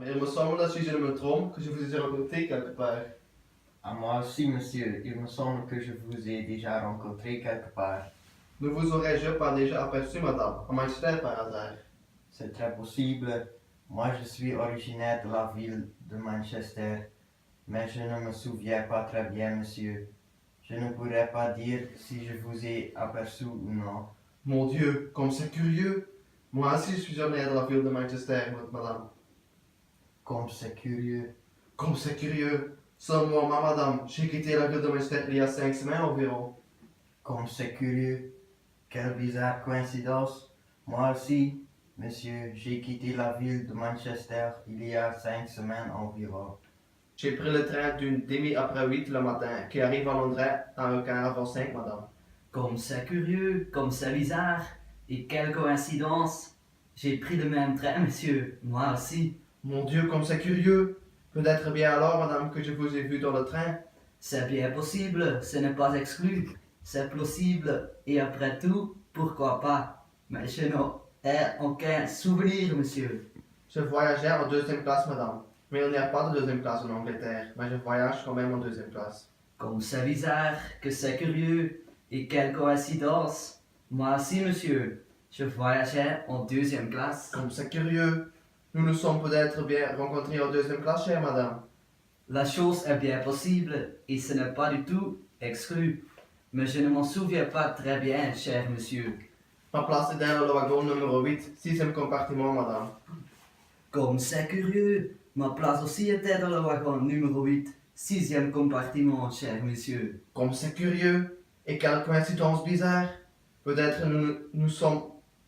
mais il me semble, si je ne me trompe, que je vous ai rencontré quelque part. À moi aussi, monsieur, il me semble que je vous ai déjà rencontré quelque part. Ne vous aurais-je pas déjà aperçu, madame, à Manchester par hasard? C'est très possible. Moi, je suis originaire de la ville de Manchester, mais je ne me souviens pas très bien, monsieur. Je ne pourrais pas dire si je vous ai aperçu ou non. Mon Dieu, comme c'est curieux. Moi aussi, je suis originaire de la ville de Manchester, madame. Comme c'est curieux. Comme c'est curieux. Seulement, madame, j'ai quitté la ville de Manchester il y a 5 semaines environ. Comme c'est curieux. Quelle bizarre coïncidence. Moi aussi, monsieur, j'ai quitté la ville de Manchester il y a 5 semaines environ. J'ai pris le train d'une demi après 8 le matin, qui arrive à Londres à un quart avant 5, madame. Comme c'est curieux, comme c'est bizarre, et quelle coïncidence. J'ai pris le même train, monsieur, moi aussi. Mon Dieu, comme c'est curieux. Peut-être bien alors, madame, que je vous ai vu dans le train. C'est bien possible, ce n'est pas exclu. C'est possible, et après tout, pourquoi pas. Mais je n'ai aucun souvenir, monsieur. Je voyageais en deuxième classe, madame. Mais il n'y a pas de deuxième classe en Angleterre, mais je voyage quand même en deuxième classe. Comme c'est bizarre, que c'est curieux, et quelle coïncidence. Moi aussi, monsieur, je voyageais en deuxième classe. Comme c'est curieux. Nous nous sommes peut-être bien rencontrés en deuxième classe, chère madame. La chose est bien possible, et ce n'est pas du tout exclu. Mais je ne m'en souviens pas très bien, cher monsieur. Ma place est dans le wagon numéro 8, sixième compartiment, madame. Comme c'est curieux, ma place aussi était dans le wagon numéro 8, sixième compartiment, cher monsieur. Comme c'est curieux. Et quelle coïncidence bizarre. Peut-être nous sommes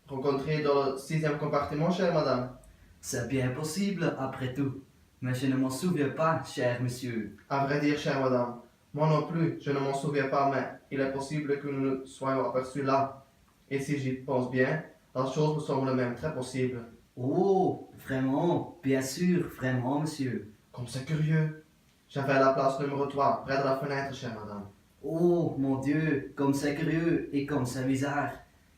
rencontrés dans le sixième compartiment, chère madame. C'est bien possible, après tout. Mais je ne m'en souviens pas, cher monsieur. À vrai dire, chère madame, moi non plus, je ne m'en souviens pas, mais il est possible que nous nous soyons aperçus là. Et si j'y pense bien, la chose me semble même très possible. Oh, vraiment, bien sûr, vraiment, monsieur. Comme c'est curieux. J'avais la place numéro 3, près de la fenêtre, chère madame. Oh, mon Dieu, comme c'est curieux et comme c'est bizarre.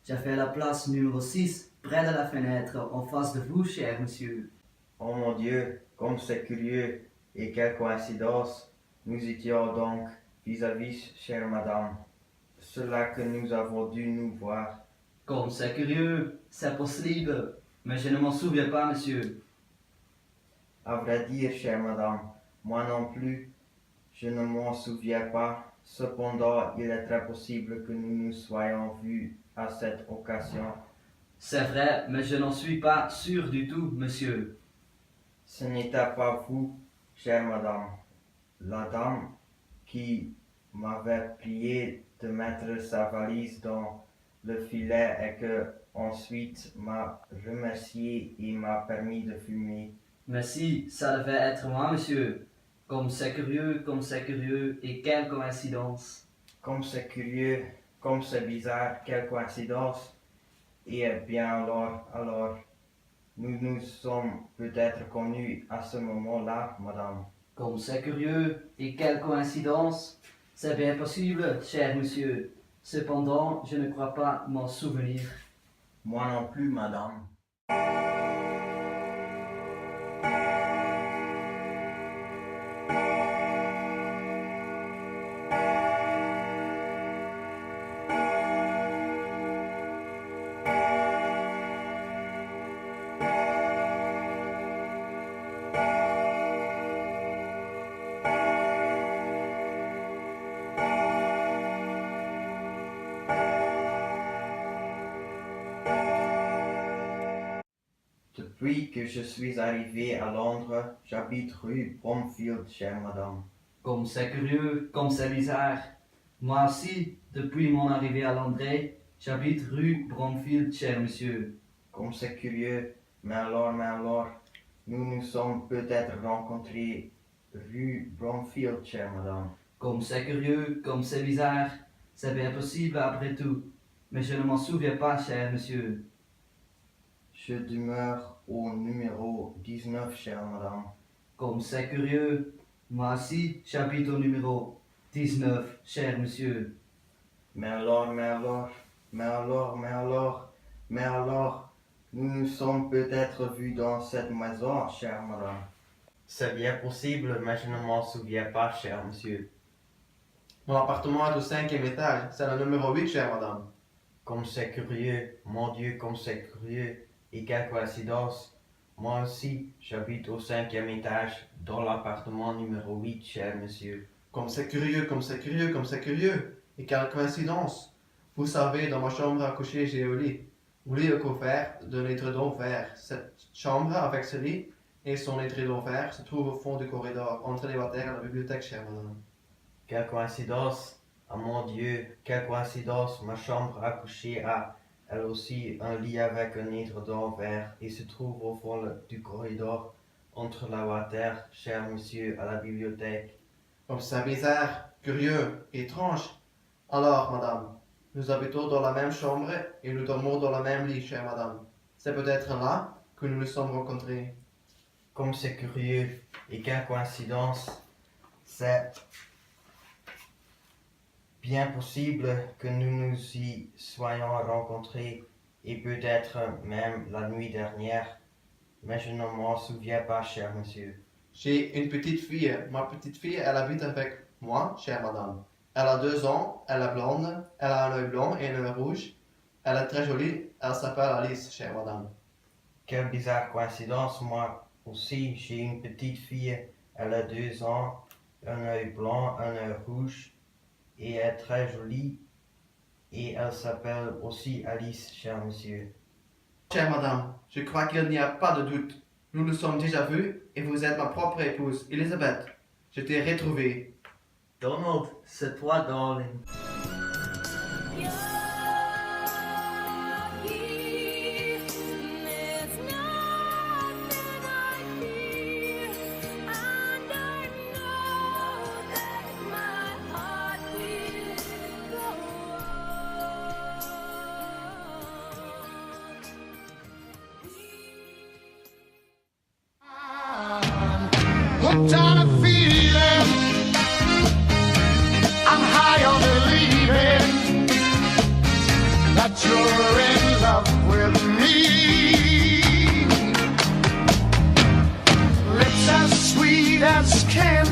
J'ai fait la place numéro 6, près de la fenêtre, en face de vous, cher monsieur. Oh mon Dieu, comme c'est curieux et quelle coïncidence. Nous étions donc vis-à-vis, chère madame. Cela que nous avons dû nous voir. Comme c'est curieux, c'est possible, mais je ne m'en souviens pas, monsieur. À vrai dire, chère madame, moi non plus, je ne m'en souviens pas. Cependant, il est très possible que nous nous soyons vus à cette occasion. C'est vrai, mais je n'en suis pas sûr du tout, monsieur. Ce n'était pas vous, chère madame. La dame qui m'avait prié de mettre sa valise dans le filet et que ensuite m'a remercié et m'a permis de fumer. Mais si, ça devait être moi, monsieur. Comme c'est curieux, et quelle coïncidence. Comme c'est curieux, comme c'est bizarre, quelle coïncidence. Et bien alors, nous nous sommes peut-être connus à ce moment-là, madame. Comme c'est curieux, et quelle coïncidence. C'est bien possible, cher monsieur. Cependant, je ne crois pas m'en souvenir. Moi non plus, madame. Depuis que je suis arrivé à Londres, j'habite rue Bromfield, chère madame. Comme c'est curieux, comme c'est bizarre. Moi aussi, depuis mon arrivée à Londres, j'habite rue Bromfield, cher monsieur. Comme c'est curieux, mais alors, nous nous sommes peut-être rencontrés rue Bromfield, chère madame. Comme c'est curieux, comme c'est bizarre. C'est bien possible après tout. Mais je ne m'en souviens pas, cher monsieur. Je demeure au numéro 19, chère madame. Comme c'est curieux. Moi aussi, j'habite au numéro 19, cher monsieur. Mais alors, Nous nous sommes peut-être vus dans cette maison, chère madame. C'est bien possible, mais je ne m'en souviens pas, cher monsieur. Mon appartement est au 5e étage. C'est le numéro 8, chère madame. Comme c'est curieux, mon Dieu, comme c'est curieux. Et quelle coïncidence. Moi aussi, j'habite au 5e étage, dans l'appartement numéro 8, cher monsieur. Comme c'est curieux, comme c'est curieux, comme c'est curieux. Et quelle coïncidence. Vous savez, dans ma chambre à coucher, j'ai un lit. Au lit est couvert d'un édredon vert. Cette chambre, avec ce lit et son édredon vert, se trouve au fond du corridor, entre les water et la bibliothèque, chère madame. Quelle coïncidence. Ah mon Dieu, quelle coïncidence. Ma chambre à coucher a, elle aussi, un lit avec un édredon vert et se trouve au fond du corridor, entre la water, cher monsieur, à la bibliothèque. Comme c'est bizarre, curieux, étrange. Alors, madame, nous habitons dans la même chambre et nous dormons dans le même lit, chère madame. C'est peut-être là que nous nous sommes rencontrés. Comme c'est curieux et quelle coïncidence. C'est bien possible que nous nous y soyons rencontrés et peut-être même la nuit dernière, mais je ne m'en souviens pas, cher monsieur. J'ai une petite fille. Ma petite fille, elle habite avec moi, chère madame. Elle a 2 ans, elle est blonde, elle a un œil blanc et un œil rouge. Elle est très jolie, elle s'appelle Alice, chère madame. Quelle bizarre coïncidence, moi aussi j'ai une petite fille, elle a 2 ans, un œil blanc, un œil rouge, et elle est très jolie, et elle s'appelle aussi Alice, cher monsieur. Chère madame, je crois qu'il n'y a pas de doute. Nous nous sommes déjà vus et vous êtes ma propre épouse, Elisabeth. Je t'ai retrouvée. Donald, c'est toi, darling. Hooked on a feeling, I'm high on believing that you're in love with me. Lips as sweet as candy.